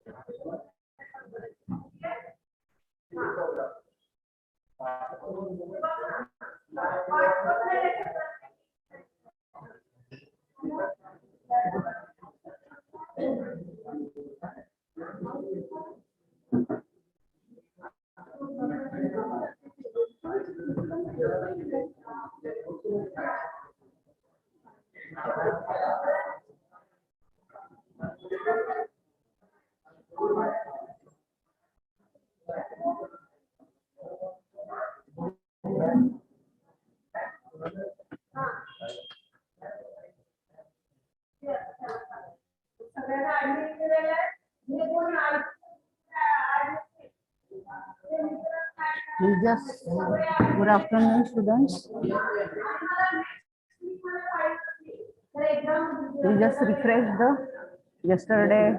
Good afternoon, students. We just refreshed the yesterday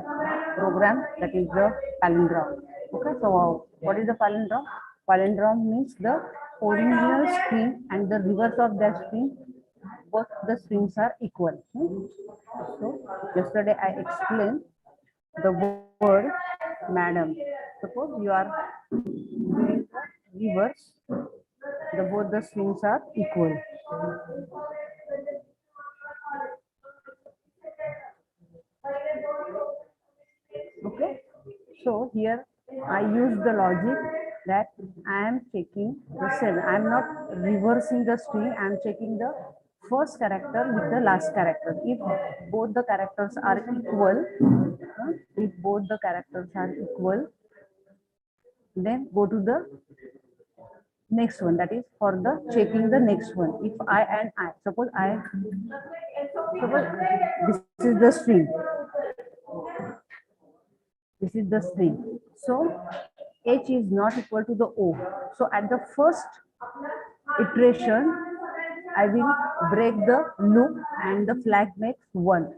program, that is the palindrome. Okay, so what is the palindrome? Palindrome means the original string and the reverse of that string, both the strings are equal. So yesterday I explained the word madam. Suppose you are doing the reverse, both the strings are equal. Okay, so here I use the logic that I am checking the same. I am not reversing the string. I am checking the first character with the last character. If both the characters are equal, then go to the next one. That is for the checking the next one. If I and I, suppose this is the string. This is the string. So H is not equal to the O. So at the first iteration, I will break the loop and the flag makes 1.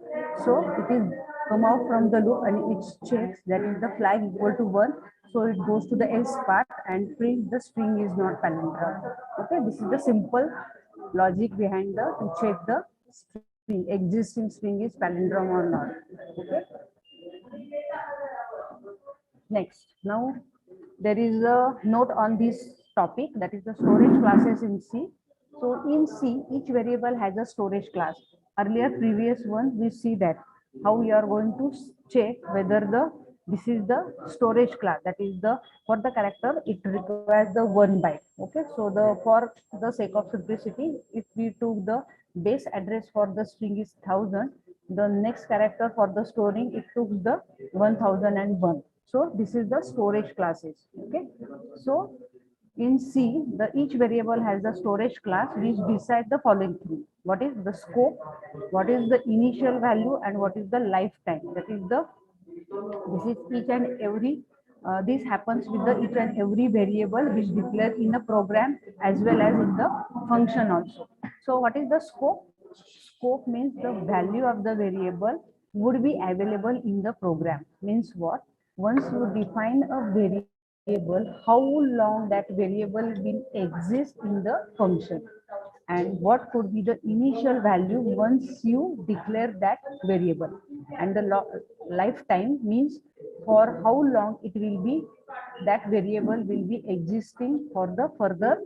So it is come out from the loop and it checks that is the flag equal to 1. So it goes to the else part and prints the string is not palindrome. Okay, this is the simple logic behind the to check the string, existing string is palindrome or not. Okay. Next, now there is a note on this topic, that is the storage classes in C. So in C, each variable has a storage class. Earlier previous one, we see that how we are going to check whether this is the storage class, that is the for the character it requires the 1 byte. Okay, so for the sake of simplicity, if we took the base address for the string is 1000, the next character for the storing it took the 1001. So this is the storage classes. Okay, so in C, each variable has the storage class which decide the following three. What is the scope, what is the initial value, and what is the lifetime. That is this is each and every this happens with the each and every variable which declared in the program as well as in the function also. So what is the scope? Scope means the value of the variable would be available in the program. Means what? Once you define a variable, how long that variable will exist in the function, and what could be the initial value once you declare that variable, and the lifetime means for how long it will be, that variable will be existing for the further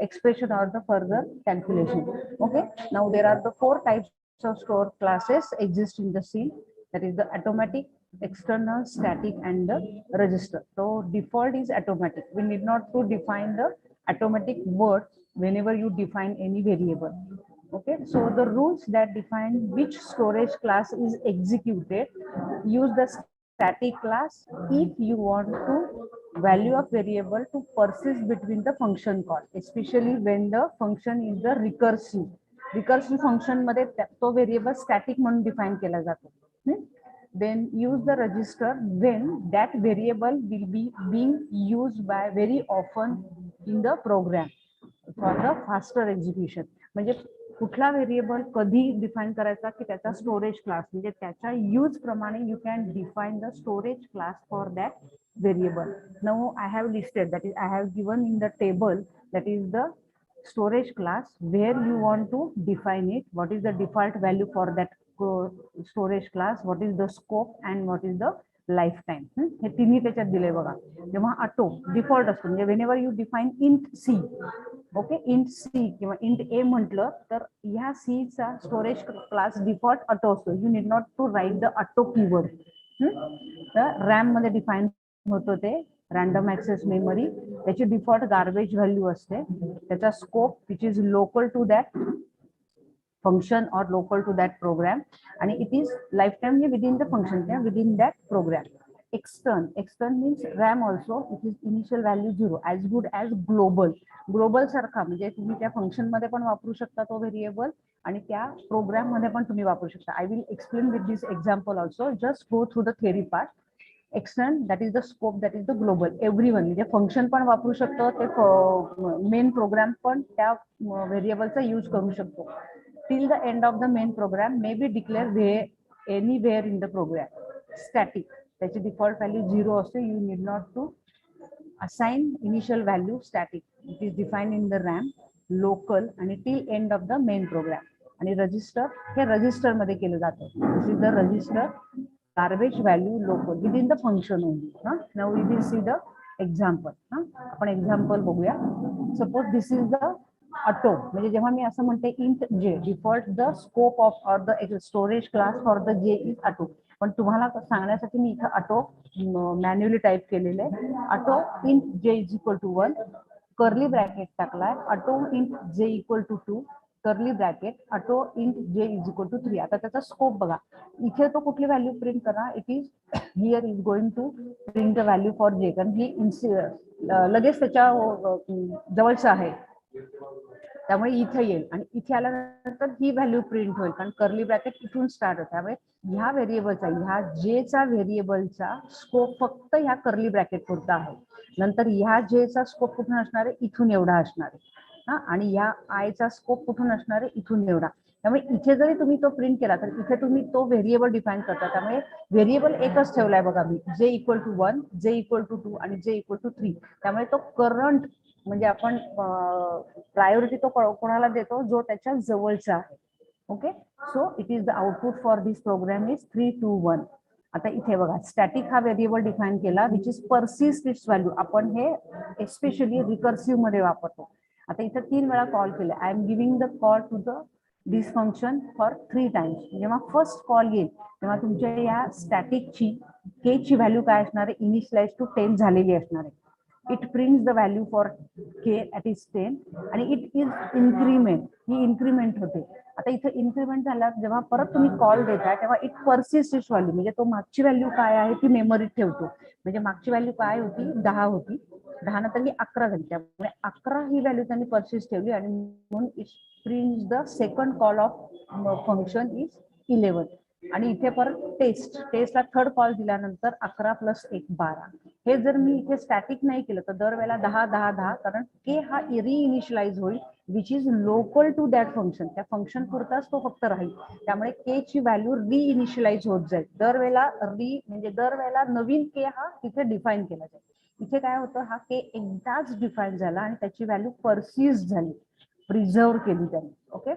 expression or the further calculation. Okay, now there are the 4 types of store classes exist in the C, that is the automatic, external, static, and the register. So default is automatic. We need not to define the automatic word whenever you define any variable. Okay, so the rules that define which storage class is executed: use the static class if you want to value of variable to persist between the function call, especially when the function is the recursive function मध्ये तो variable static म्हणून define केला जातो. Then use the register when that variable will be being used by very often in the program for the faster execution. म्हणजे कुठला variable कधी define करायचा की त्याचा स्टोरेज क्लास, म्हणजे त्याच्या यूज प्रमाणे you can define the storage class for that variable. Now I have listed, that is I have given in the table, that is the storage class where you want to define it, what is the default value for that storage class, what is the scope, and what is the life time, हे तिन्ही त्याच्यात दिले बघा. जेव्हा auto default असतो म्हणजे whenever you define int c, okay, int c किंवा int a म्हटलं तर ह्या सी चा स्टोरेज क्लास डिफॉल्ट ऑटो असतो. You need not to write the auto keyword. तर रॅम मध्ये डिफाईन होतो ते रॅन्डम ऍक्सेस मेमरी, त्याची डिफॉल्ट गार्बेज व्हॅल्यू असते, त्याचा scope which is local to that function or local to that program, and it is lifetime within the function, within that program. Extern means RAM also, it is initial value 0, as good as global सारखा म्हणजे तुम्ही त्या function मध्ये पण वापरू शकता तो variable आणि त्या प्रोग्राम मध्ये पण तुम्ही वापरू शकता. I will explain with this example also, just go through the theory part. Extern that is the scope, that is the global. Everyone म्हणजे फंक्शन पण वापरू शकतो, ते मेन प्रोग्राम पण त्या व्हेरिएबलचा यूज करू शकतो. Till the end of the main program may be declared anywhere in the program. Static, त्याची डिफॉल्ट व्हॅल्यू 0 असते. You need not to assign initial value. Static, it is defined in the RAM, local आणि till end of the main program. आणि register, हे register मध्ये केलं जातं. This is the register garbage value local within the function only. Now we will see the example. आपण example बघूया. Suppose this is the auto, म्हणजे जेव्हा मी असं म्हणते इंट जे, default the scope of or the storage class for the जे is auto. पण तुम्हाला सांगण्यासाठी मी इथं ऑटो मॅन्युअली टाईप केलेलं आहे. Auto int j is equal to 1, curly bracket टाकलाय. Auto int j equal to 2, curly bracket, auto int j is equal to 3. आता त्याचा स्कोप बघा, इथे तो कुठली व्हॅल्यू प्रिंट करा. It is here is going to print the value for j, कारण ही लगेच त्याच्या जवळचं आहे, त्यामुळे इथे येईल. आणि इथे आल्यानंतर ही व्हॅल्यू प्रिंट होईल, कारण कर्ली ब्रॅकेट इथून स्टार्ट होत. त्यामुळे ह्या व्हेरिएबलचा, ह्या जे चा व्हेरिएबलचा स्कोप फक्त ह्या कर्ली ब्रॅकेट पुरता आहे. नंतर ह्या जे चा स्कोप कुठून असणार आहे, इथून एवढा असणार आहे. आणि ह्या आय चा स्कोप कुठून असणार आहे, इथून एवढा. त्यामुळे इथे जरी तुम्ही तो प्रिंट केला तर इथे तुम्ही तो व्हेरिएबल डिफाईन करता. त्यामुळे व्हेरिएबल एकच ठेवलाय बघा मी, जे इक्वल टू 1, जे इक्वल टू 2 आणि जे इक्वल टू 3. त्यामुळे तो करंट म्हणजे आपण प्रायोरिटी तो कोणाला देतो, जो त्याच्या जवळचा आहे. Okay, so it is the output for this program is 3, 2, 1. आता इथे बघा, स्टॅटिक हा व्हेरिएबल डिफाईन केला which is persist its value. आपण हे एस्पेशली रिकर्सिव्ह मध्ये वापरतो. आता इथं 3 वेळा कॉल केला. I am giving the call to the this function for 3 times. जेव्हा फर्स्ट कॉल येईल तेव्हा तुमच्या या स्टॅटिकची के ची व्हॅल्यू काय असणार आहे, इनिशियलाइज टू 10 झालेली असणार आहे. It prints the value for k at is 10 आणि it is increment, he increment होते. आता इथे इन्क्रीमेंट झाला, जेव्हा परत तुम्ही कॉल देता तेव्हा इट परसिस्ट इट्स व्हॅल्यू, म्हणजे तो मागची व्हॅल्यू काय आहे ती मेमरीत ठेवतो. म्हणजे मागची व्हॅल्यू काय होती, 10 होती, 10 नंतर ही 11 झाली, त्यामुळे 11 ही व्हॅल्यू त्यांनी परसिस्ट ठेवली आणि म्हणून it prints the second call of function is 11. आणि इथे परत टेस्टला थर्ड कॉल दिल्यानंतर 11 + 1 12. हे जर मी इथे स्टॅटिक नाही केलं तर दरवेळेला 10 10 10, कारण के हा रिइनिशियलाइज होईल which is local to that function. त्या फंक्शन पुरताच तो फक्त राहील. त्यामुळे के ची व्हॅल्यू रिइनिशियलाइज होत जाईल. दरवेळेला म्हणजे दरवेळेला नवीन के हा तिथे डिफाईन केला जाईल. इथे काय होतं, हा के एकदाच डिफाईन झाला आणि त्याची व्हॅल्यू परसिस्ट झाली, प्रिझर्व केली त्यांनी. ओके,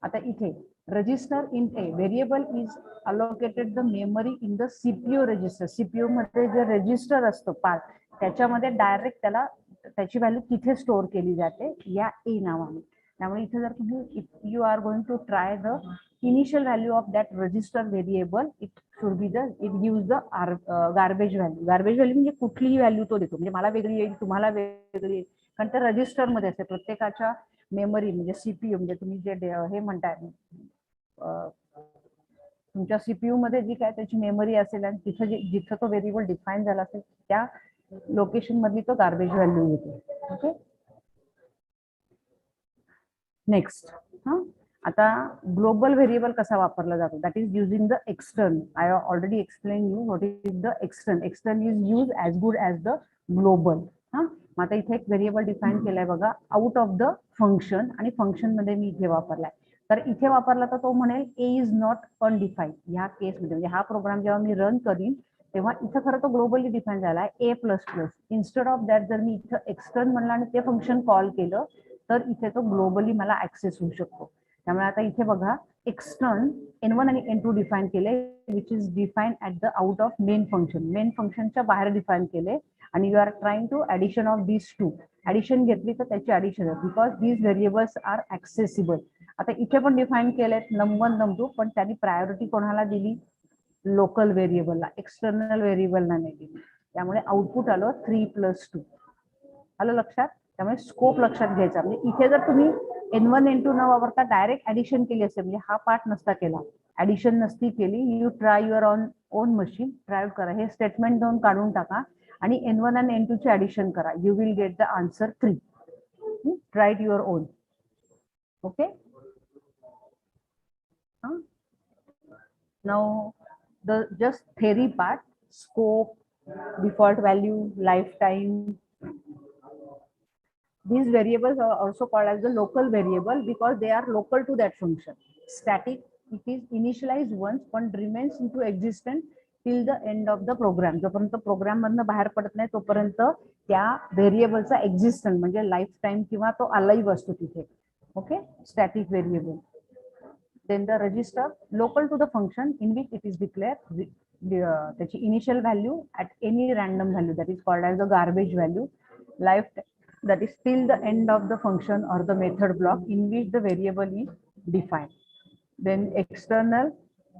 आता इथे register in A variable is allocated the memory in the CPU register. CPU मध्ये जे रजिस्टर असतो पार्ट, त्याच्यामध्ये डायरेक्ट त्याची व्हॅल्यू तिथे स्टोअर केली जाते या ए नावाने. त्यामुळे इथे जर तुम्ही if you are going to try the initial value of that register variable, it should be the it gives the garbage value. Garbage value म्हणजे कुठलीही व्हॅल्यू तो देतो, म्हणजे मला वेगळी येईल, तुम्हाला वेगळी येईल, कारण ते रजिस्टर मध्ये असते. प्रत्येकाच्या मेमरी म्हणजे सीपीयू म्हणजे तुम्ही जे हे म्हणताय तुमच्या सीपीयू मध्ये जी काय त्याची मेमरी असेल आणि जिथं तो व्हेरिएबल डिफाईन झाला असेल त्या लोकेशन मधली तो गार्बेज व्हॅल्यू येते. Okay, next. आता ग्लोबल व्हेरिएबल कसा वापरला जातो, that is using the extern. I already explain you what is the extern. Extern is use as good as the global. मग आता इथे एक व्हेरिएबल डिफाईन केलाय बघा, आउट ऑफ द फंक्शन, आणि फंक्शन मध्ये मी इथे वापरलाय. तर इथे वापरला तर तो म्हणेल ए इज नॉट अनडिफाईन. ह्या केसमध्ये म्हणजे हा प्रोग्राम जेव्हा मी रन करीन तेव्हा इथं खरं तो ग्लोबली डिफाईन झाला आहे A++. इन्स्टेड ऑफ दॅट जर मी इथं एक्सटर्न म्हणलं आणि ते फंक्शन कॉल केलं तर इथे तो ग्लोबली मला ऍक्सेस होऊ शकतो. त्यामुळे आता इथे बघा एक्सटर्न n1 आणि n2 डिफाईन केले, which is define at the out of main function. Main फंक्शनच्या बाहेर डिफाईन केले आणि you are trying to addition of these two. Addition घेतली तर त्याची addition because these variables are accessible. आता इथे पण डिफाईन केलेत num1 num2, पण त्यांनी प्रायोरिटी कोणाला दिली? लोकल व्हेरिएबलला, एक्सटर्नल व्हेरिएबलला नाही दिली. त्यामुळे आउटपुट आलं 3+2. आलं लक्षात? त्यामुळे स्कोप लक्षात घ्यायचा. म्हणजे इथे जर तुम्ही n1 n2 न वापरता डायरेक्ट ऍडिशन केली असेल, म्हणजे हा पार्ट नसता केला, ऍडिशन नसती केली, you try your on machine, try करा, हे स्टेटमेंट दोन काढून टाका आणि n1 आणि n2 ची ऍडिशन करा, you will get the answer 3. Try it your on. Okay, now the just theory part, scope, default value, lifetime. These variables are also called as the local variable because they are local to that function. Static, it is initialized once but remains into existence till the end of the program. जोपर्यंत programme मधनं बाहेर पडत नाही तोपर्यंत त्या व्हेरिएबलचा existence म्हणजे life time किंवा तो अलाइव्ह असतो तिथे. Okay, static variable. Then the register local to the function in which it is declared त्याची initial value at any random value, that is called as the garbage value. Life, that is till the end of the function or the method block in which the variable is defined. Then external,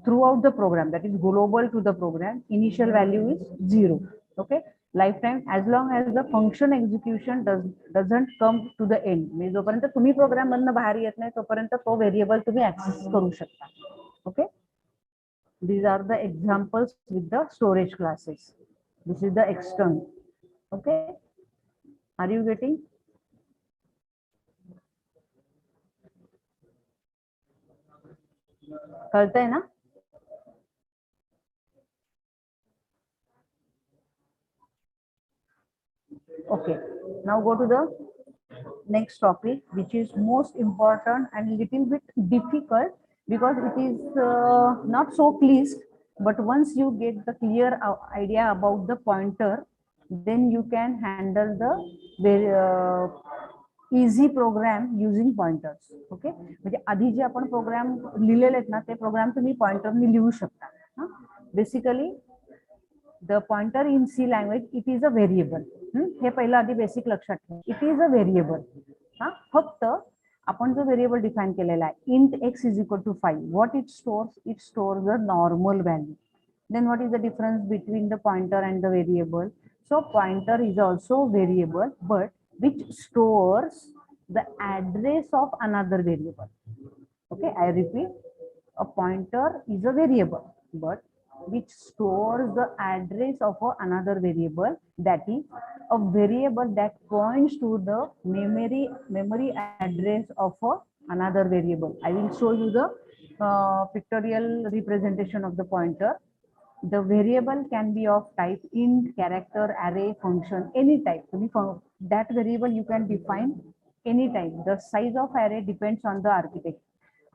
throughout the program, that is global to the program, initial value is 0. Okay, lifetime, as long as the function execution doesn't come to the end, म्हणजे जोपर्यंत तुम्ही programme मधनं बाहेर येत नाही तोपर्यंत तो variable तुम्ही ऍक्सेस करू शकता. Okay, these are the examples with the storage classes. This is the external. Okay, are you getting? कळतंय ना? Okay, now go to the next topic, which is most important and little bit difficult because it is not so clear, but once you get the clear idea about the pointer, then you can handle the very easy program using pointers. Okay, म्हणजे आधी जे आपण programme लिहिलेले आहेत ना ते programme तुम्ही पॉइंटरनी लिहू शकता. Basically the pointer in C language, it is a variable. हे पहिलं आधी बेसिक लक्षात ठेवा, इट इज अ व्हेरिएबल. फक्त आपण जो व्हेरिएबल डिफाईन केलेला आहे int x is equal to 5, what it stores the normal value. Then what is the difference between the pointer and the variable? So pointer is also variable but which stores the address of another variable. Okay, I repeat, a pointer is a variable but which stores the address of another variable, that is a variable that points to the memory address of another variable. I will show you the pictorial representation of the pointer. The variable can be of type int, character, array, function, any type. That variable you can define any type. The size of array depends on the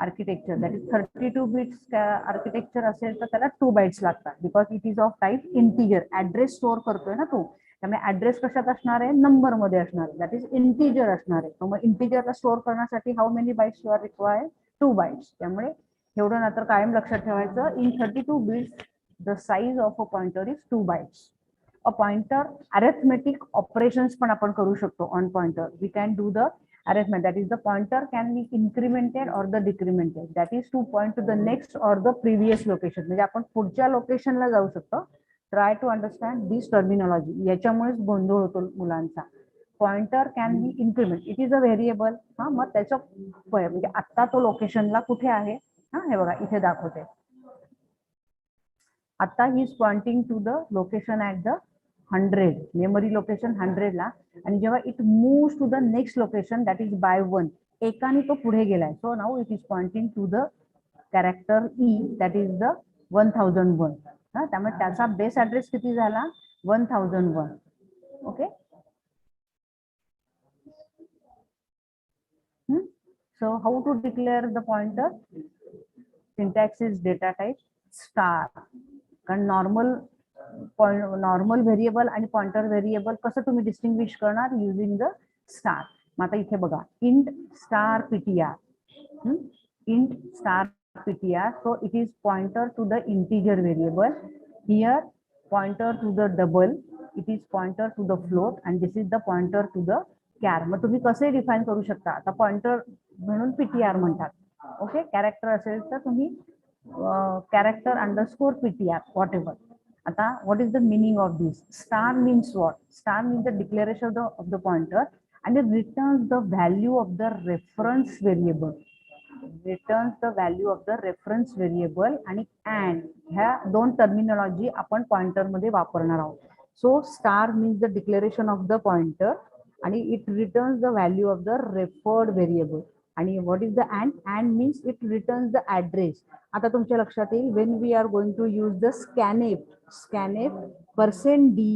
architecture, that is 32 bits architecture असेल तर त्याला 2 bytes लागतात because it is of type integer. Address store करतोय ना तो, त्यामुळे address कशात असणार आहे? नंबर मध्ये असणार आहे, दॅट इज इंटिजर असणार आहे. मग इंटिजरला स्टोअर करण्यासाठी how many bytes you are required? 2 bytes. त्यामुळे एवढं ना तर कायम लक्षात ठेवायचं, in 32 bits the size of a pointer is 2 bytes. A pointer arithmetic operations पण आपण करू शकतो on pointer. We can do the arithmetic, that is the pointer can be incremented or the decremented, that is to point to the next or the previous location. म्हणजे आपण पुढच्या लोकेशनला जाऊ शकतो. Try to understand this terminology, याच्यामुळेच गोंधळ होतो मुलांचा. Pointer can be increment, it is a variable. मग त्याचं म्हणजे आता तो लोकेशनला कुठे आहे? हे बघा इथे दाखवते. आता ही is pointing to the location at the 100, memory location 100 ला, आणि जेव्हा it moves to the next location that is by 1, एकाने तो पुढे गेलाय. So now it is pointing to the character e, that is the 1001. त्यामुळे त्याचा बेस ऍड्रेस किती झाला? 1001. Okay, so how to declare the pointer? Syntax is data type star. कारण normal variable आणि पॉइंटर व्हेरिएबल कसं तुम्ही डिस्टिंग्विश करणार? Using the star. मग आता इथे बघा, int star ptr. int star ptr. So it is pointer to the integer variable. Here pointer to the double, it is pointer to the float, and this is the pointer to the char. मग तुम्ही कसे define करू शकता? आता pointer म्हणून PTR म्हणतात. Okay, character असेल तर तुम्ही character underscore PTR whatever. आता what is the meaning of this? Star means what? Star means the declaration of the pointer and it returns the value of the reference variable. Returns the value of the reference variable आणि and ह्या दोन terminology आपण pointer मध्ये वापरणार आहोत. So star means the declaration of the pointer आणि it returns the value of the referred variable. आणि what is the and means it returns the address. आता तुमच्या लक्षात येईल when we are going to use the scanf %d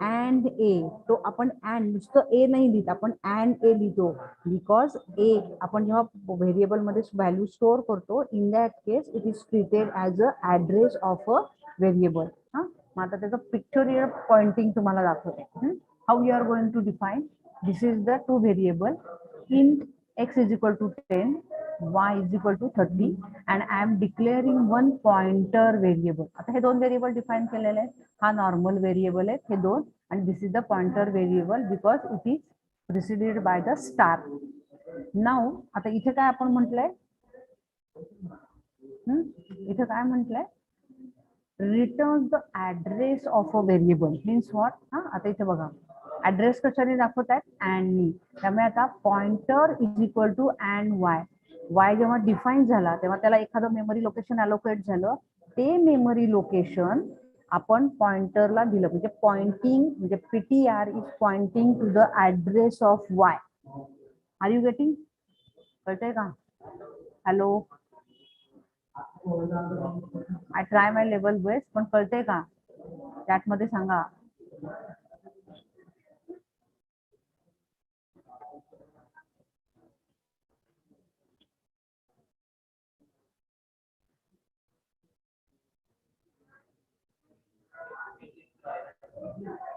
and a. तो आपण and नुसतं a नाही लिहित, आपण and a लिहितो बिकॉज a आपण जेव्हा व्हेरिएबल मध्ये व्हॅल्यू स्टोअर करतो, in that case it is treated as a address of a variable. हा, मग आता त्याचं पिक्चोरियल पॉइंटिंग तुम्हाला दाखवते. How you are going to define? This is the two variable. int x is equal to 10, y is equal to 30, and I am declaring one pointer variable. आता हे दोन variable define केलेले आहेत. हा normal variable आहे हे दोन, आणि this is the pointer variable because it is preceded by the star. Now आता इथे काय आपण म्हटलंय? इथे काय म्हटलंय? Return the address of a variable means what? हा, आता इथे बघा ऍड्रेस कशाने दाखवत आहेत? अँड नी. त्यामुळे आता pointer is equal to and y. Y जेव्हा डिफाईन झाला तेव्हा त्याला एखादं मेमरी लोकेशन अलोकेट झालं, ते मेमरी लोकेशन आपण पॉइंटरला दिलं. म्हणजे पॉइंटिंग म्हणजे PTR is pointing to the address of y. Are you getting? कळतंय का? Hello, I try my level best, पण कळतंय का? चॅट मध्ये सांगा.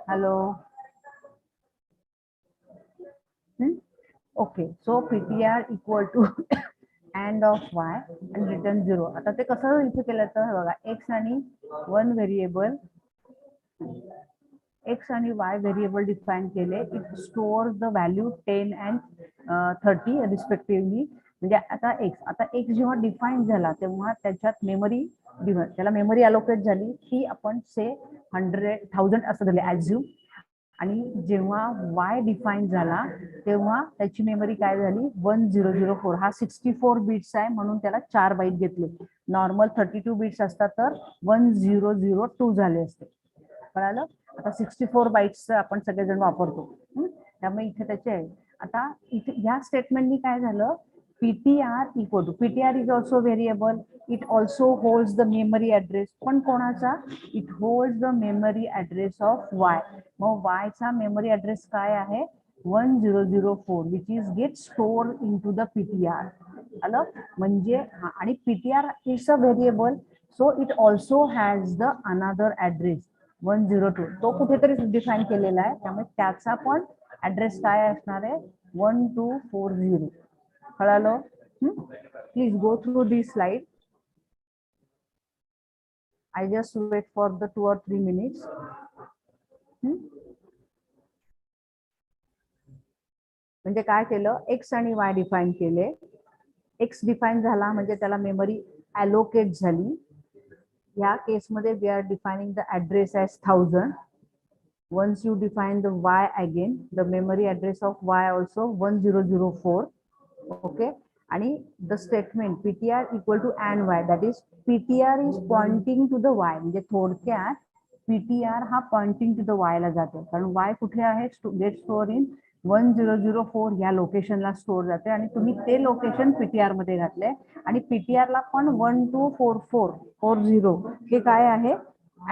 Hello. Okay, so ptr equal to and of y and return 0. आता ते कसं इथे केलं तर बघा, x आणि वन व्हेरिएबल x आणि y व्हेरिएबल डिफाईन केले. It stores the value 10 and 30 respectively. म्हणजे आता x जेव्हा डिफाईन झाला तेव्हा त्याच्यात मेमरी त्याला मेमरी अलोकेट झाली, ती आपण से 100,000 असं झाले ऍज्युम. आणि जेव्हा y डिफाईन झाला तेव्हा त्याची मेमरी काय झाली? 1004. हा 64 बिट्स आहे म्हणून त्याला 4 बाईट घेतले. नॉर्मल 32 बिट्स असतात तर 1002 झाले असते. कळालं? आता 64 बाईट्स आपण सगळेजण वापरतो, त्यामुळे इथे त्याचे आहे. आता इथे ह्या स्टेटमेंटनी काय झालं? PTR equal to, PTR is also variable, it also holds the memory address. पण कोणाचा? It holds the memory address of y. मग वाय चा मेमरी ऍड्रेस काय आहे? 1004 which is get store into the PTR. आलं? म्हणजे आणि PTR is a variable, so it also has the another address 102. तो कुठेतरी डिफाईन केलेला आहे, त्यामुळे त्याचा पण ऍड्रेस काय असणार आहे? 1240. कळालं? Please go through this slide. I just wait for the 2 or 3 minutes. म्हणजे काय केलं? x आणि y डिफाईन केले. x डिफाईन झाला म्हणजे त्याला मेमरी अलोकेट झाली. या केसमध्ये we are defining the address as 1000. Once you define the y again, the memory address of y also 1004. Okay, आणि the statement ptr equal to and y, that is ptr is pointing to the y. म्हणजे थोडक्यात ptr हा pointing to the y ला जातो, कारण y कुठे आहे? Gate store in 1004 या लोकेशनला स्टोअर जाते, आणि तुम्ही ते लोकेशन पीटीआर मध्ये घातले, आणि पीटीआर ला पण 124440 हे काय आहे?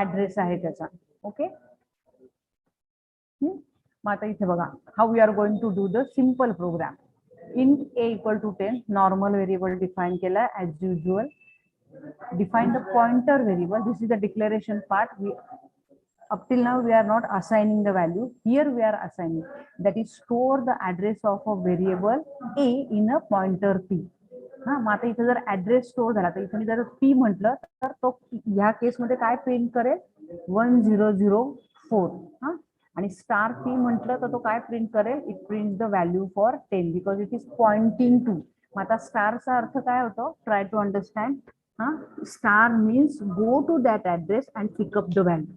ऍड्रेस आहे त्याचा. ओके, मग आता इथे बघा, how we are going to do the simple program. int a equal to 10, normal variable define केला as usual. Define the pointer variable. This is the declaration part. Up till now we are not assigning the value. Here we are assigning. That is store the address of a variable a in a pointer p. हा, मग आता इथे जर address store झाला तर इथे जर P म्हटलं तर तो ह्या केसमध्ये काय प्रिंट करेल 1004. हा, आणि स्टार पी म्हटलं तर तो काय प्रिंट करेल, it print the value for 10 because it is pointing to. मग आता स्टारचा अर्थ काय होतो, ट्राय टू अंडरस्टँड. हा, star means go to that address and pick up the value.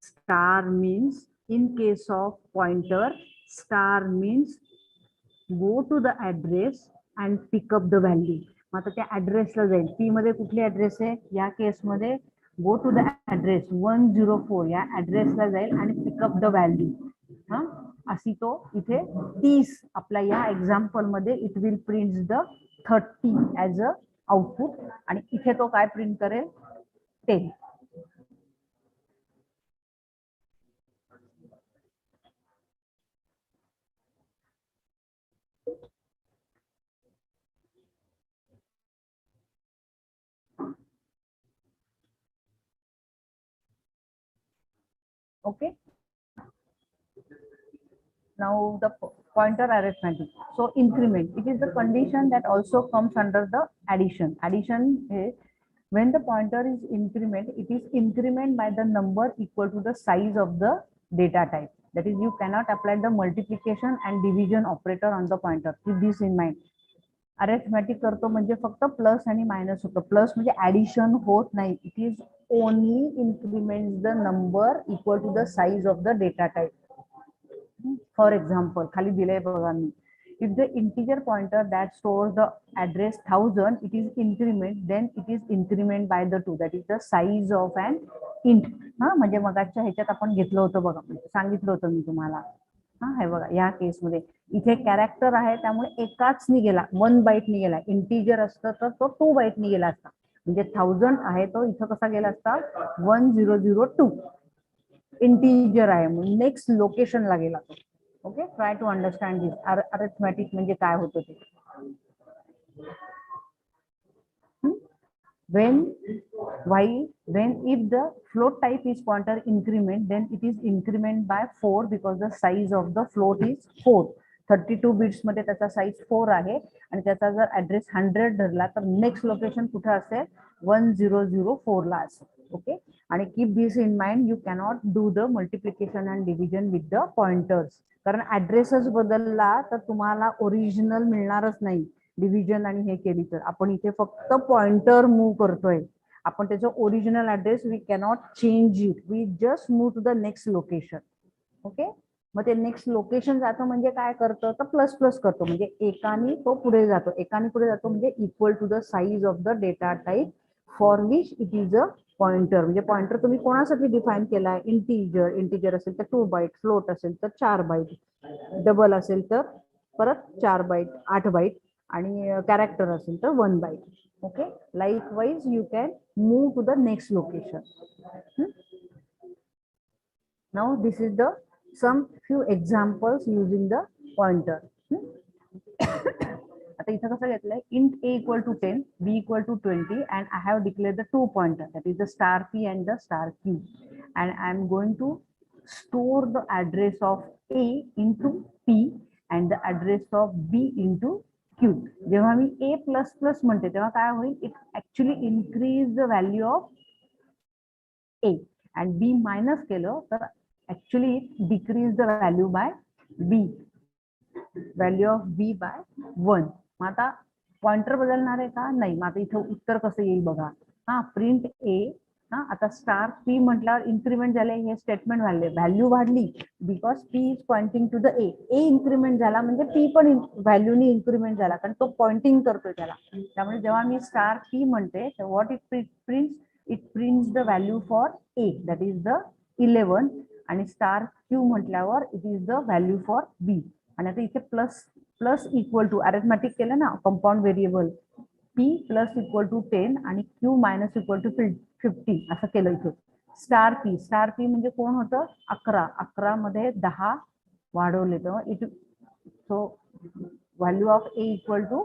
Star means in case of pointer, star means go to the address and pick up the value. मग आता त्या ऍड्रेसला जाईल. पी मध्ये कुठली address आहे, या केसमध्ये गो टू द ऍड्रेस 104 या ऍड्रेसला जाईल आणि पिकअप द व्हॅल्यू. हा, अशी तो इथे 30 आपल्या या एक्झाम्पल मध्ये it will print the 30 as a output आणि इथे तो काय प्रिंट करेल 10. Okay. Now the pointer arithmetic. So increment, it is the condition that also comes under the addition. Addition is when the pointer is increment, it is increment by the number equal to the size of the data type. That is, you cannot apply the multiplication and division operator on the pointer. Keep this in mind. अरेथमॅटिक करतो म्हणजे फक्त plus आणि minus होतं. Plus म्हणजे addition होत नाही. It is only increment the number equal to the size of the data type. For example खाली दिलंय बघा मी, if the integer pointer that stores the address 1000 it is increment, then it is increment by the 2 that is the size of an int. हा, म्हणजे मगाच्या ह्याच्यात आपण घेतलं होतं बघा, सांगितलं होतं मी तुम्हाला. हा, हे बघा या केसमध्ये इथे कॅरेक्टर आहे त्यामुळे एकाच गेला, 1 बाईट गेला. इंटिजर असतं तर तो 2 बाईट गेला असता. म्हणजे 1000 आहे तो इथं कसा गेला असता 1002. इंटिजर आहे म्हणून नेक्स्ट लोकेशनला गेला तो. Okay, try to understand this. Arithmetic म्हणजे काय होतं ते. when if the float type is pointer increment, then it is increment by 4 because the size of the float is 4. 32 bits मध्ये त्याचा साईज 4 आहे आणि त्याचा जर ऍड्रेस 100 धरला तर नेक्स्ट लोकेशन कुठे असेल 1004 ला असेल. ओके, आणि keep this in mind, you cannot do the multiplication and division with the pointers. कारण ऍड्रेसच बदलला तर तुम्हाला ओरिजिनल मिळणारच नाही. डिव्हिजन आणि हे केली तर आपण इथे फक्त पॉइंटर मूव्ह करतोय. आपण त्याचं original address we cannot change it, we just move to the next location. Okay, मग ते नेक्स्ट लोकेशन जातो म्हणजे काय करतं तर प्लस प्लस करतो, म्हणजे एकाने तो पुढे जातो. एकाने पुढे जातो म्हणजे equal to the size of the data type for which it is a pointer. म्हणजे पॉइंटर तुम्ही कोणासाठी डिफाईन केलाय, इंटिजर. इंटिजर असेल तर 2 बाईट, फ्लोट असेल तर 4 बाईट, डबल असेल तर परत 4 बाईट 8 बाईट, आणि कॅरेक्टर असेल तर 1 byte. Okay, likewise you can move to the next location. Now this is the some few examples using the pointer. आता इथं कसं घेतलंय, int a equal to 10, b equal to 20, and I have declared the 2 pointer, that is the star p and the star q, and I am going to store the address of a into p and the address of b into q. जेव्हा मी a plus plus म्हणते तेव्हा काय होईल, it actually increase the value of a, and b minus केलं तर actually decrease the value by b, value of b by 1. मग आता pointer बदलणार आहे का, नाही. मग आता इथं उत्तर कसं येईल बघा. हा, प्रिंट ए. हा, आता स्टार पी म्हटल्यावर इन्क्रीमेंट झाले, हे स्टेटमेंट झाले, व्हॅल्यू वाढली because p is pointing to the a. A increment झाला म्हणजे पी पण व्हॅल्यूनी इन्क्रीमेंट झाला, कारण तो पॉइंटिंग करतोय त्याला. त्यामुळे जेव्हा मी स्टार पी म्हणते what it prints, it prints the value for A, that is the 11. आणि स्टार क्यू म्हटल्यावर it is the value for B. आणि आता इथे plus plus equal to arithmetic केलं ना, compound variable P plus equal to 10 आणि Q minus equal to 50 असं केलं इथे. स्टार पी म्हणजे कोण होतं 11. 11 मध्ये 10 वाढवले तर it, so value of a equal to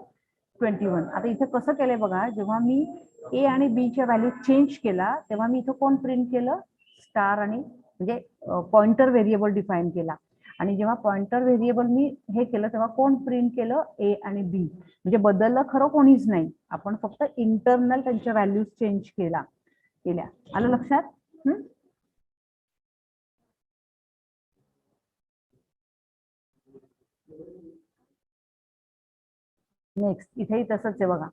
21. आता इथे कसं केलंय बघा, जेव्हा मी ए आणि बी च्या व्हॅल्यू चेंज केला तेव्हा मी इथं कोण प्रिंट केलं, स्टार आणि म्हणजे पॉइंटर व्हेरिएबल डिफाईन केला. आणि जेव्हा पॉइंटर व्हेरिएबल मी हे केलं तेव्हा कोण प्रिंट केलं, ए आणि बी. म्हणजे बदललं खरं कोणीच नाही, आपण फक्त इंटरनल त्यांच्या व्हॅल्यूज चेंज केल्या. आलं लक्षात? नेक्स्ट इथेही तसंच आहे बघा.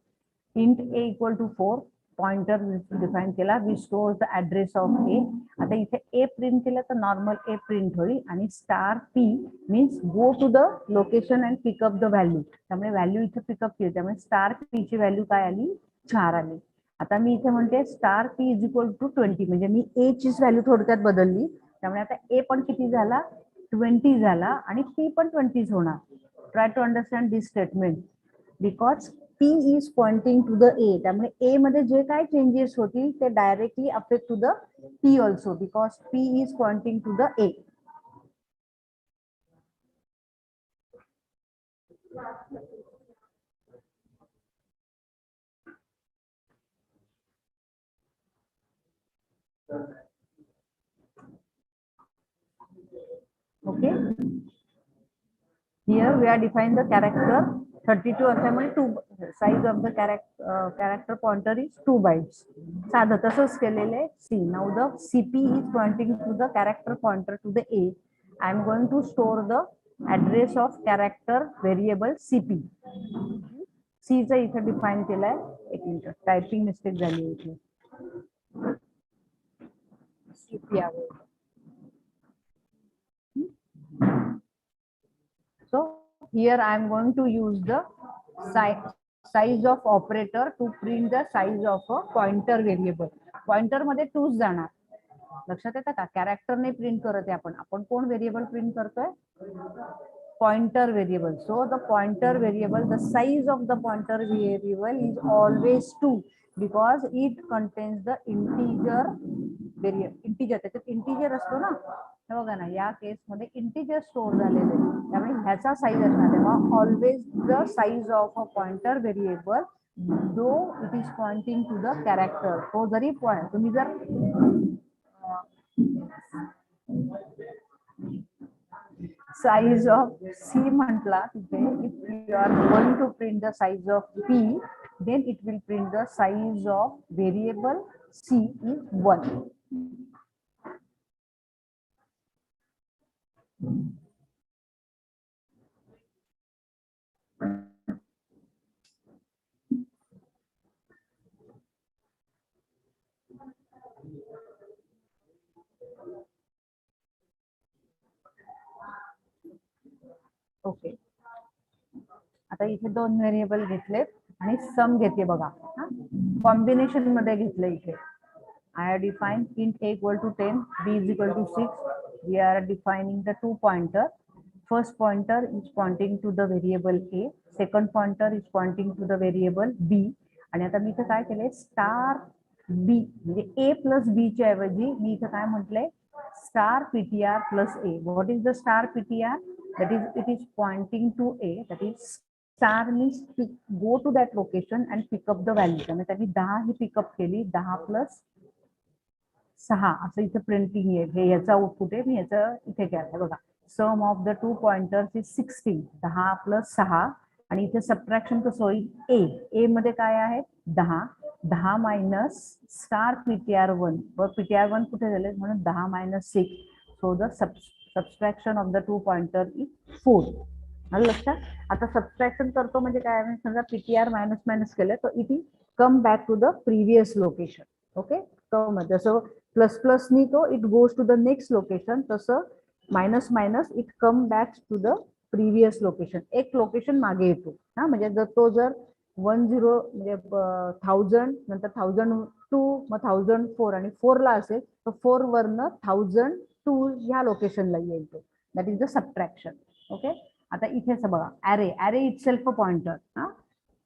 Int A equal to 4 pointer define केला, we store the address of A. आता इथे ए प्रिंट केलं तर नॉर्मल ए प्रिंट होईल आणि star p means go to the location and pick up the value. त्यामुळे व्हॅल्यू इथे पिकअप केली, त्यामुळे स्टार पी ची व्हॅल्यू काय आली, 4 आली. आता मी इथे म्हणते star p is equal to 20, म्हणजे मी ए चीच व्हॅल्यू थोडक्यात बदलली. त्यामुळे आता ए पण किती झाला, 20 झाला आणि पी पण 20 होणार. Try to understand this statement. Because P is pointing to the A, त्यामुळे A मध्ये जे काय चेंजेस होतील ते directly affect to the P also, because P is pointing to the A. Okay. Here we are defining the character 32 असल्यामुळे 2 size of the character pointer is 2 bytes. साधं तसंच केलेलं आहे. C. Now the CP is pointing to the character pointer to the A. I am going to store the address of character variable CP. C चा इथे define केलाय. एक minute, typing mistake झाली इथे. CP आहे. So here I am going to use the size of operator to print the size of a pointer variable. Pointer मध्ये 2 जाणार. लक्षात येतं का, कॅरेक्टर ने प्रिंट करत आहे आपण कोण व्हेरिएबल प्रिंट करतोय, pointer variable. So the pointer variable, the size of the pointer variable is always 2 because it contains the integer variable. Integer, त्याच्यात इंटीजर असतो ना, हे बघा ना, या केस मध्ये इंटीजर स्टोअर झालेले, त्यामुळे ह्याचा साईज असणार. तेव्हा always the size of a pointer variable though it is pointing to the character. तो जरी तुम्ही जर size of C म्हटला तिथे, if you are going to print the size of P, then it will print the size of variable C is 1. Okay. आता इथे 2 variable घेतले आणि सम घेते बघा, कॉम्बिनेशन मध्ये घेतलं. इथे I have defined int A equal to 10, B is equal to 6. We are defining the 2 pointer. First pointer is pointing to the variable A. Second pointer is pointing to the variable B. आणि आता मी इथे काय केलंय, star B म्हणजे A plus B च्या ऐवजी मी इथे काय म्हटलंय, star PTR plus A. What is the star PTR? That is, it is pointing to A. That is, star means go to that location and pick up the value. त्यामुळे त्यांनी 10 ही pickup केली, 10 plus 6 असं इथे printing आहे. हे याचा output आहे, मी याचं इथे केलंय बघा. Sum of the 2 pointers is 16, 10 plus 6. आणि इथे सबट्रॅक्शन कसं होईल, ए मध्ये काय आहे 10, 10 मायनस स्टार PTR1, व PTR1 कुठे झाले म्हणून 10 minus 6. So the subtraction of the 2 pointer is 4. आलं लक्षात. आता सबट्रॅक्शन करतो म्हणजे काय, समजा PTR मायनस मायनस केलं तर it come back to the previous location. Okay, जसं प्लस प्लस नी तो it goes to the next location, तसं minus minus it come back to the previous location. एक लोकेशन मागे येतो. हा, म्हणजे जर तो जर 10 म्हणजे 1000 नंतर 1002 मग 1004 आणि 4 ला असेल तर 4 वरनं 1002 ह्या लोकेशनला येईल तो. That is the subtraction. Okay. आता इथेच बघा, array itself a pointer.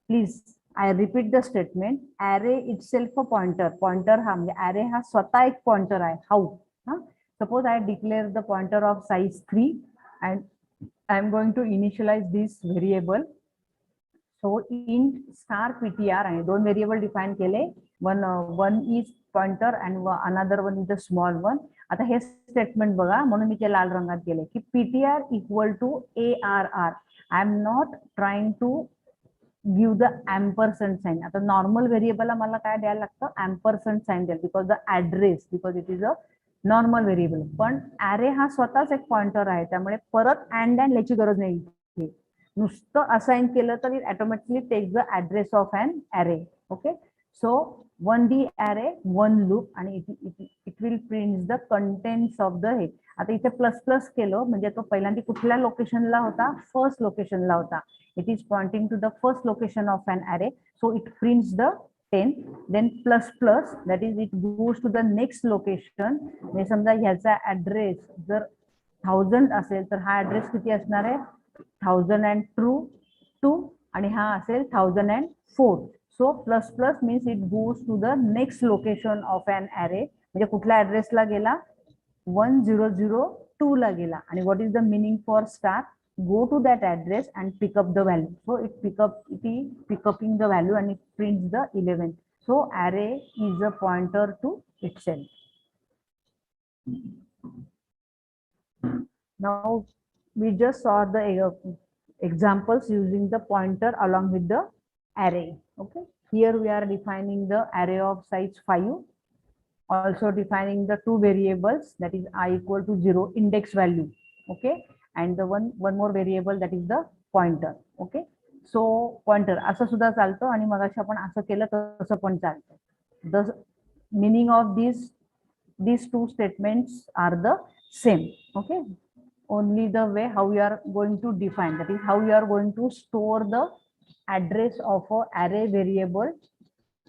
Please I repeat the statement, array itself a pointer. Pointer हा म्हणजे ऍरे हा स्वतः एक पॉइंटर आहे. How, suppose I declare the pointer of size 3 and I am going to initialize this variable. So int star PTR आणि 2 variable define केले. One is pointer and another one is the small one. आता हे statement बघा, म्हणून मी ते लाल रंगात गेले की PTR equal to ARR. I am not trying to give the ampersand sign. आता नॉर्मल व्हेरिएबलला मला काय द्यायला लागतं, ampersand साइन द्याल, because the address, because it is a normal variable. पण ऍरे हा स्वतःच एक पॉइंटर आहे, त्यामुळे परत अँड याची गरज नाही. नुसतं असाइन केलं तर it automatically takes the address of an array. Okay, so one the array one loop आणि it will print the contents of the हे. आता इथे प्लस प्लस केलं म्हणजे तो पहिल्यांदा कुठल्या लोकेशनला होता, फर्स्ट लोकेशनला होता. It is pointing to the first location of an array, so it prints the 10. Then plus plus, that is it goes to the next location. म्हणजे समजा ह्याचा ऍड्रेस जर 1000 असेल तर हा ऍड्रेस किती असणार आहे, 1002 आणि हा असेल 1004. So plus plus means it goes to the next location of an array. म्हणजे कुठल्या ऍड्रेसला गेला, 1002 ला गेला. आणि what is the meaning for star, go to that address and pick up the value. So it is picking the value and it prints the 11. So array is a pointer to itself. Now we just saw the examples using the pointer along with the array. Okay, here we are defining the array of size 5, also defining the two variables, that is I equal to 0 index value. Okay, and the one more variable, that is the pointer. Okay, so pointer असं सुद्धा चालतं आणि मगाशी आपण असं केलं तसं पण चालतं. The meaning of these two statements are the same. Okay, only the way how you are going to define, that is how you are going to store the address of a array variable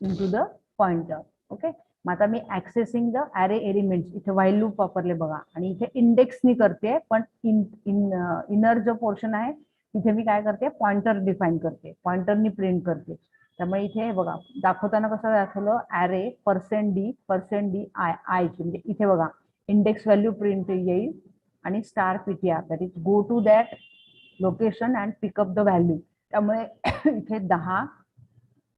into the pointer. Okay, मग आता मी ऍक्सेसिंग the अरे elements, इथे while loop वापरले बघा आणि इथे इंडेक्सनी करते, पण इनर जो पोर्शन आहे तिथे मी काय करते, पॉइंटर डिफाईन करते, पॉइंटरनी प्रिंट करते. त्यामुळे इथे बघा दाखवताना कसं दाखवलं, अरे %d आय ची, म्हणजे इथे बघा इंडेक्स व्हॅल्यू प्रिंट येईल आणि star PTR, that is go to that location and pick up the value. त्यामुळे इथे 10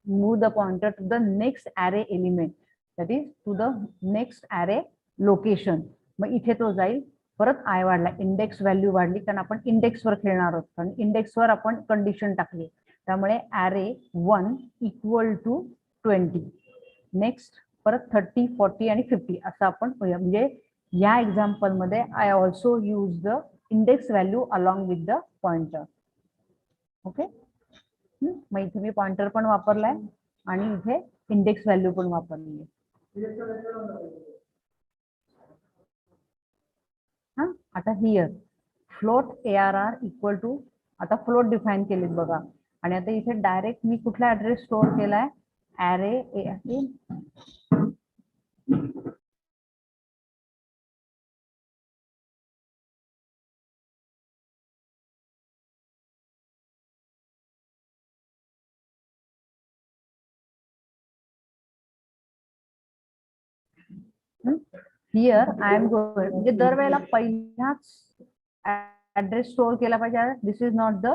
move the pointer to the next array element, that is to the next array location. मग इथे तो जाईल, परत आय वाढला, इंडेक्स व्हॅल्यू वाढली, कारण आपण इंडेक्सवर खेळणार आहोत, कारण इंडेक्सवर आपण कंडिशन टाकली. त्यामुळे array 1 इक्वल टू 20. नेक्स्ट परत 30, 40 आणि 50 असं आपण, म्हणजे या एक्झाम्पल मध्ये I also use the index value along with the pointer. Okay, मग इथे मी पॉइंटर पण वापरलाय आणि इथे इंडेक्स व्हॅल्यू पण वापरली आहे. आता here float ARR equal to, आता फ्लोट डिफाईन केलेत बघा, आणि आता इथे डायरेक्ट मी कुठला ऍड्रेस स्टोअर केलाय, array here I am going, म्हणजे दरवेळेला पहिलाच ऍड्रेस स्टोअर केला पाहिजे, this is not the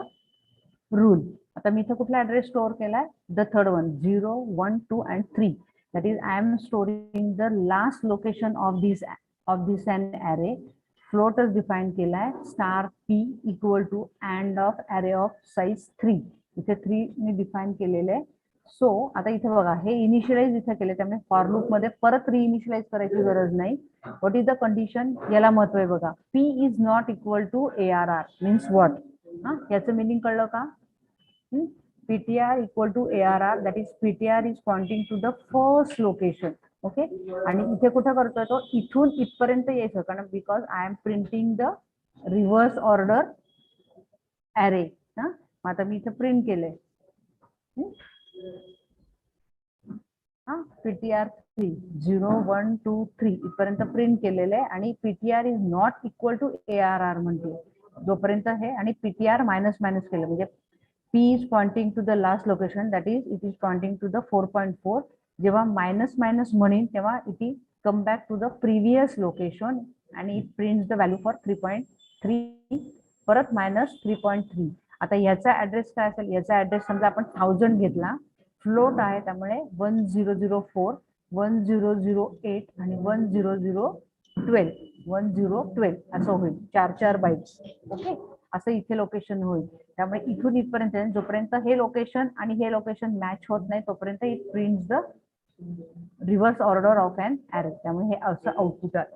rule. आता मी इथे कुठला ऍड्रेस स्टोअर केलाय, the third one, 0, 1, 2 and 3. That is I am storing the last location of this an array. फ्लोटच डिफाईन केलाय, star p equal to and of array of size 3. इथे 3 मी define केलेले आहे. सो आता इथे बघा हे इनिशियलाइज इथे केले, त्यामुळे फॉर लूप मध्ये परत रिइनिशियलाइज करायची गरज नाही. व्हॉट इज द कंडिशन, याला महत्व आहे बघा, p is not equal to ARR means what. याचं मिनिंग कळलं का, PTR equal to ARR, that is PTR is pointing to the first location. Okay, आणि इथे कुठं करतोय तो, इथून इथपर्यंत यायचं, कारण because I am printing the reverse order array. मग आता मी इथे प्रिंट केलंय पीटीआर 3, 0, 1, 2, 3 इथपर्यंत प्रिंट केलेलं आहे, आणि PTR is not equal to ARR म्हणते जोपर्यंत हे, आणि पीटीआर मायनस मायनस केलं म्हणजे p is pointing to the last location, that is it is pointing to the 4.4. जेव्हा मायनस मायनस म्हणेन तेव्हा it is come back to the previous location आणि it prints the value for 3.3, परत minus 3.3. आता याचा address काय असेल, याचा ऍड्रेस समजा आपण 1000 घेतला, फ्लोट आहे, त्यामुळे 1004, 1008 आणि 1012 1012 असं होईल. 4 बाईट्स. ओके, असं इथे लोकेशन होईल. त्यामुळे इथून इथपर्यंत जोपर्यंत हे लोकेशन आणि हे लोकेशन मॅच होत नाही तोपर्यंत it prints the reverse order of an array. त्यामुळे हे असं आउटपुट आलं.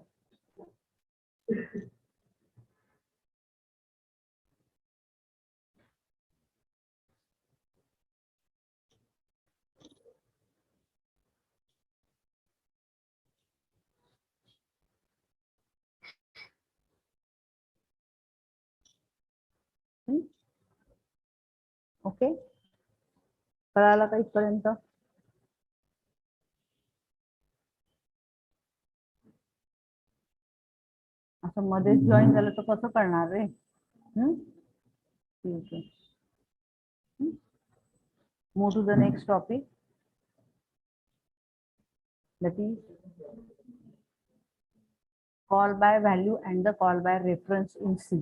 ओके, कळालं का इथपर्यंत? असं मध्येच जॉईन झालं तर कसं करणार रे? ठीक आहे. Move to the next topic, that is call by value and the call by reference in C.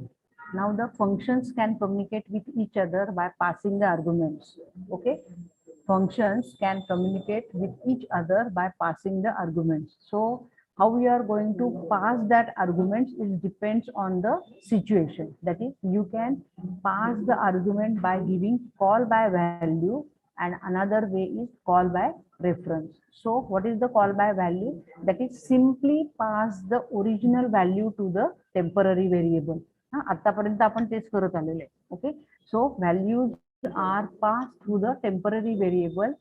Now the functions can communicate with each other by passing the arguments. Okay, functions can communicate with each other by passing the arguments. So how we are going to pass that arguments is depends on the situation. That is, you can pass the argument by giving call by value, and another way is call by reference. So what is the call by value? That is simply pass the original value to the temporary variable. आतापर्यंत आपण तेच करत आलेले. Okay, so values are pass through the temporary variable.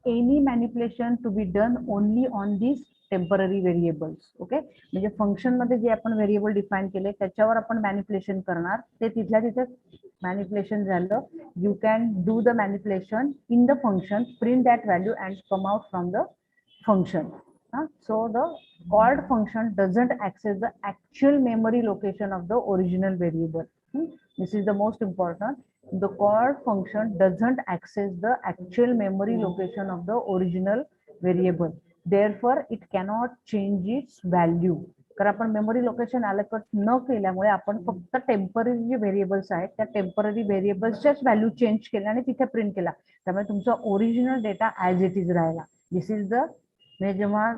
Any manipulation to be done only on this temporary variables. Okay, म्हणजे function मध्ये जे आपण variable define केले त्याच्यावर आपण मॅनिप्युलेशन करणार, ते तिथल्या तिथे मॅनिप्युलेशन झालं. You can do the manipulation in the function, print that value and come out from the function. So the called function doesn't access the actual memory location of the original variable. This is the most important. The called function doesn't access the actual memory location of the original variable. Therefore, it cannot change its value. कारण आपण memory location allocate न केल्यामुळे आपण फक्त temporary जे variables आहेत त्या temporary व्हेरिएबल्सच्याच value change केल्या आणि तिथे प्रिंट केला. त्यामुळे तुमचा original data as it is राहिला. दिस इज द, म्हणजे जेव्हा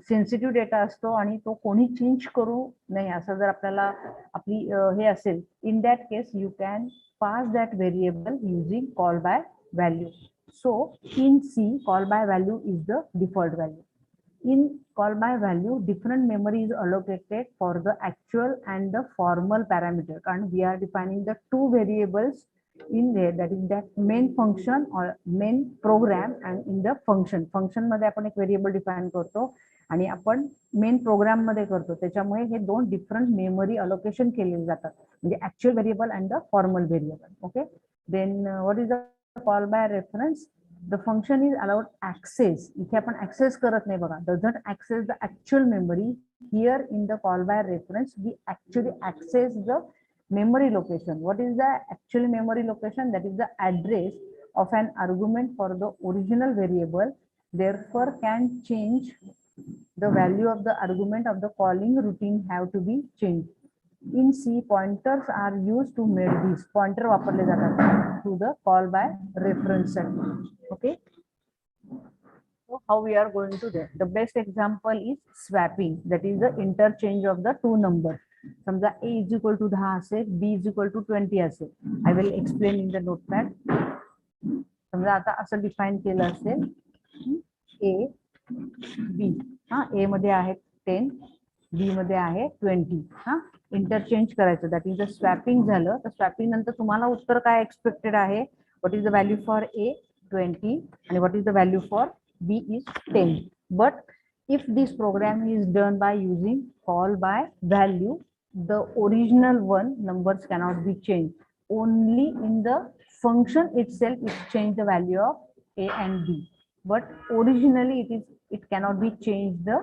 सेन्सिटिव्ह डेटा असतो आणि तो कोणी चेंज करू नये असं जर आपल्याला आपली हे असेल, in that case you can pass that variable using call by value. So in C call by value is the default value. In call by value, different memory is allocated for the actual and the formal parameter, and we are defining the two variables in there, that is that main function or main program, and in the function मध्ये आपण एक variable define करतो आणि आपण main program मध्ये करतो. त्याच्यामुळे हे दोन डिफरंट मेमरी अलोकेशन केले जातात, म्हणजे actual variable and the formal variable. Okay, then what is the call by reference? The function is allowed access. इथे आपण access करत नाही बघा, doesn't access the actual memory. Here in the call by reference we actually access the memory location. What is the actual memory location? That is the address of an argument for the original variable, therefore can change the value of the argument of the calling routine have to be changed. In C, pointers are used to make these. Pointer वापरले जातात to the call by reference set. Okay, so how we are going to do? The best example is swapping, that is the interchange of the two numbers. समजा a is equal to 10 असेल, b is equal to 20 असेल. I will explain in the notepad. समजा आता असं define केलं असेल a b. a मध्ये आहे 10, b मध्ये आहे 20. इंटरचेंज करायचं, दॅट इज द स्वॅपिंग झालं. तर स्वॅपिंग नंतर तुम्हाला उत्तर काय एक्सपेक्टेड आहे? What is the value for A? 20, आणि what is the value for B? Is 10. But if this program is done by using call by value, the original one numbers cannot be changed. Only in the function itself it change the value of a and b, but originally it cannot be changed the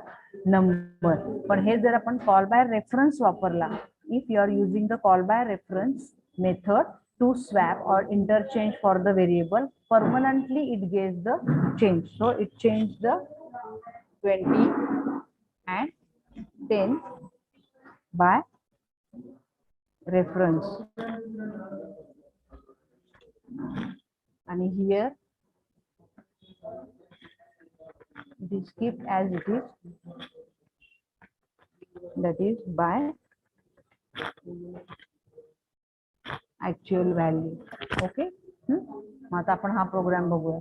number. पण हे जर आपण call by reference वापरला, if you are using the call by reference method to swap or interchange for the variable, permanently it gives the change. So it changed the 20 and 10 by reference. And here It is kept as it is, that is by actual value. Okay. मग आता आपण हा programme बघूया.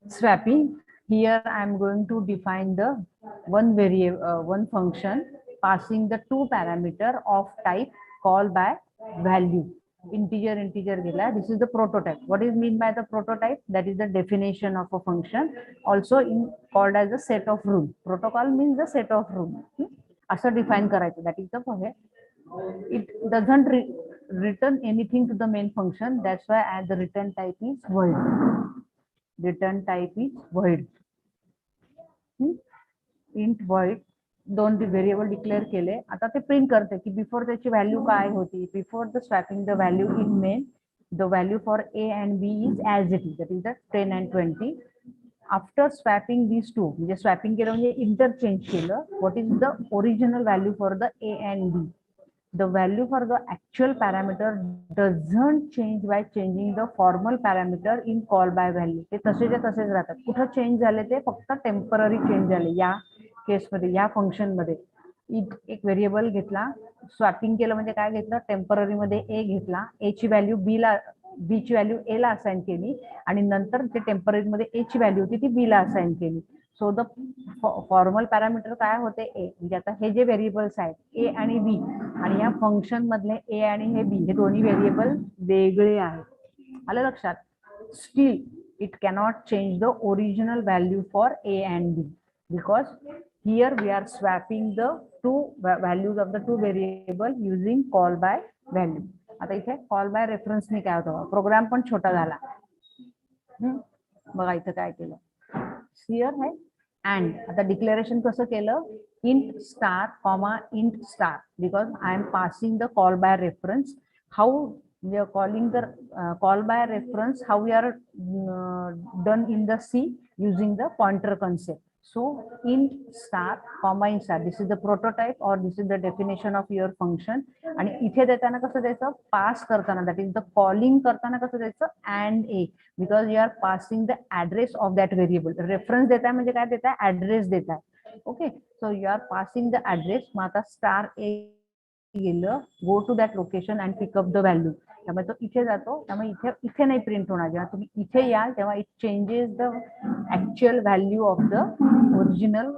Swapping. Here I am going to define the one variable, one function passing the two parameter of type call by value. Integer gela. This is the prototype. What is mean by the prototype? That is the definition of a function, also called as a set of rule. Protocol means the set of rule. असं define करायचं. That is the point. It doesn't return anything to the main function. That's why the return type is void. Return type is void. Int void दोन variable declare केले. आता ते print करते की before त्याची value काय होती. Before the swapping the value in main, the value for A and B is as it is, that is the 10 and 20. After swapping these two, म्हणजे स्वॅपिंग केलं म्हणजे इंटरचेंज केलं. What is the original value for the A and B. The value for the actual parameter doesn't change by changing the formal parameter in call by value. ते तसेच्या तसेच राहतात. कुठं change झाले ते फक्त टेम्पररी चेंज झाले. या केसमध्ये, या फंक्शन मध्ये एक व्हेरिएबल घेतला, स्वॅपिंग केलं म्हणजे काय घेतलं, टेम्पररी मध्ये ए घेतला, ए ची व्हॅल्यू बी ला, बी ची व्हॅल्यू ए ला असाइन केली आणि नंतर ते टेम्पररी मध्ये ए ची व्हॅल्यू होती ती बी ला असाइन केली. सो द फॉर्मल पॅरामीटर काय होते ए. म्हणजे आता हे जे व्हेरिएबल्स आहेत ए आणि बी, आणि या फंक्शन मधले ए आणि हे बी, हे दोन्ही व्हेरिएबल वेगळे आहेत. आलं लक्षात. Still it cannot change the original value for A and B, because here we are swapping the two values of the two variable using call by value. आता इथे कॉल बाय रेफरन्सने काय होतं, प्रोग्राम पण छोटा झाला. बघा इथं काय केलं, हिअर आहे अँड. आता डिक्लेरेशन कसं केलं, int star comma int star, because I am passing the call by reference. How we are calling the call by reference, how we are done in the C using the pointer concept. So int star comma int star, this is the prototype or this is the definition of your function. आणि इथे देताना कसं द्यायचं, pass करताना, that is the calling करताना कसं द्यायचं, and a, because you are passing the address of that variable. Reference देताय म्हणजे काय देताय, address देताय. Okay, so you are passing the address. मग आता स्टार ए गेलं, go to that location and pick up the value. त्यामुळे तो इथे जातो, त्यामुळे इथे नाही प्रिंट होणार. जेव्हा तुम्ही इथे याल तेव्हा it changes the actual value of the original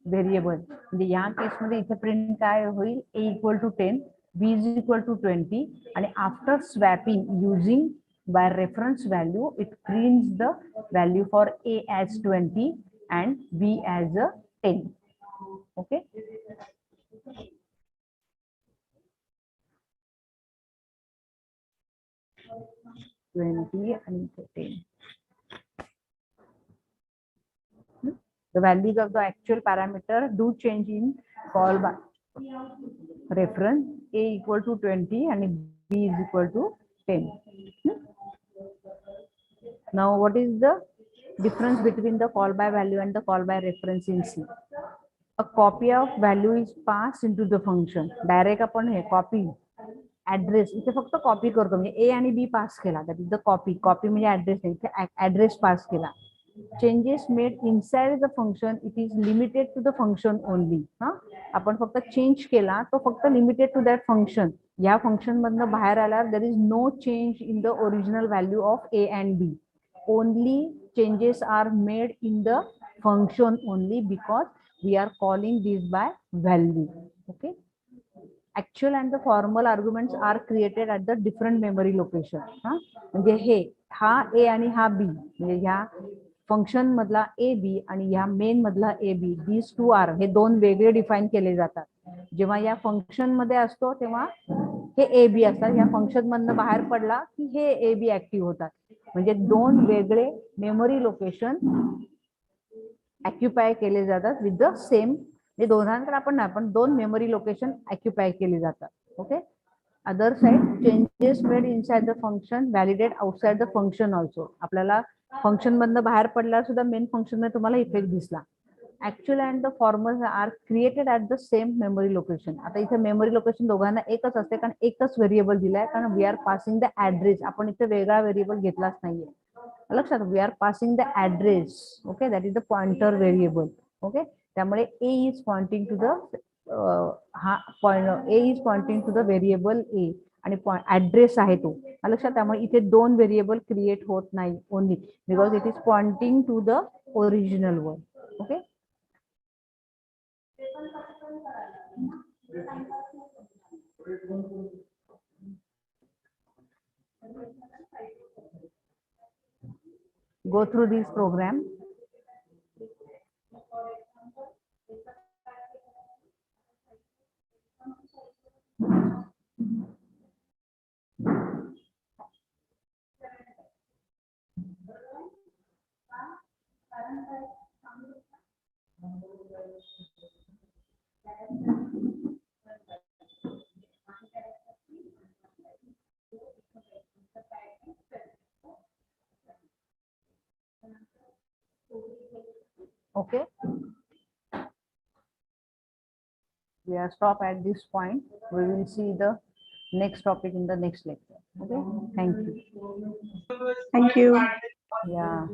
variable. म्हणजे या केसमध्ये इथे प्रिंट काय होईल, A equal to 10, B is equal to 20, आणि after swapping using by reference value it prints the value for A as 20 and B as a 10. Okay. and 10. The values of the actual parameter do change in call by reference. A equal to 20 and B is equal to 10. Now what is the difference between the call by value and the call by reference in C? A copy of value is passed into the function. Direct आपण हे copy address इथे फक्त copy करतो, म्हणजे A आणि B pass केला, that is the copy. Copy म्हणजे address नाही, इथे ऍड्रेस पास केला. Changes made inside the function, it is limited to the function only. हा, आपण फक्त चेंज केला तो फक्त लिमिटेड टू दॅट फंक्शन. या फंक्शन मधनं बाहेर आल्यावर there is no change in the original value of A and B. Only changes are made in the function only, because we are calling this by value. Okay. Actual and the formal arguments are created at the different memory location. म्हणजे हे हा ए आणि हा बी, म्हणजे ह्या function मधला A B आणि ह्या मेन मधला A B, these two are, हे दोन वेगळे डिफाईन केले जातात. जेव्हा या फंक्शन मध्ये असतो तेव्हा हे ए बी असतात, या फंक्शन मधनं बाहेर पडला की हे ए बी ऍक्टिव्ह होतात. म्हणजे दोन वेगळे मेमरी लोकेशन ऑक्युपाय केले जातात विथ द सेम. म्हणजे दोघांकडे आपण नाही, पण दोन मेमरी लोकेशन ऑक्युपाय केले जातात. Okay. Other side, changes made inside the function validate outside the function also. आपल्याला फंक्शन मधनं बाहेर पडल्यावर सुद्धा मेन फंक्शन मध्ये तुम्हाला इफेक्ट दिसला. Actual and the formal are created at the same memory location. आता इथे मेमरी लोकेशन दोघांना एकच असते, कारण एकच व्हेरिएबल दिलाय, कारण we are passing the address. आपण इथे वेगळा व्हेरिएबल घेतलाच नाहीये. लक्षात, we are passing the address. Okay, that is the pointer variable. Okay, त्यामुळे A is pointing to the हा point, A is pointing to the variable A आणि address आहे तो. लक्षात, त्यामुळे इथे दोन व्हेरिएबल क्रिएट होत नाही, only because it is pointing to the original one. Okay, go through this program. Okay, we are stop at this point. We will see the next topic in the next lecture. Okay, thank you. Thank you. Yeah.